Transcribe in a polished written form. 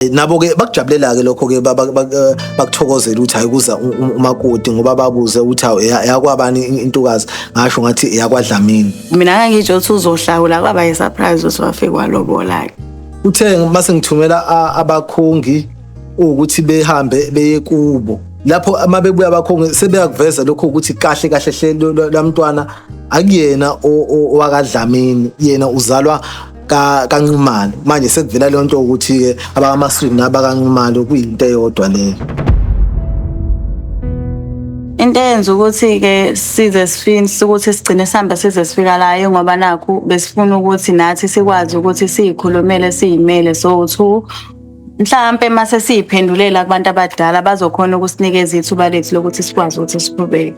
Nabo-ke bakujabulela-ke lokho-ke bakuthokozela ukuthi hayi kuza umakoti ngoba babuze ukuthi hawu eyakwabani intokazi, ngasho ngathi eyakwaDlamini. Mina ngangitsho ukuthi uzohlawula, kwaba yi-surprise ukuthi wafike walobola-ke. Uthe mase ngithumela abakhongi ukuthi behambe beye kubo. Lapho uma bebuya abakhongi sebeyakuveza lokho ukuthi kahle kahle hle lamntwana akuyena owakaDlamini, yena uzalwa kaNcumalo. Manje sekuvela le nto ukuthi-ke abakaMaSwidi nabakaNcumalo kuyinto eyodwa leyo. Into eyenza ukuthi-ke size sifise ukuthi sigcine sihambe size sifika la ngoba nakhu besifuna ukuthi nathi sikwazi ukuthi siyikhulumele siyimele so-2 mhlampe mase siyiphendulela kubantu abadala bazokhona ukusinikeza ithuba lethu lokuthi sikwazi ukuthi siqhubeke.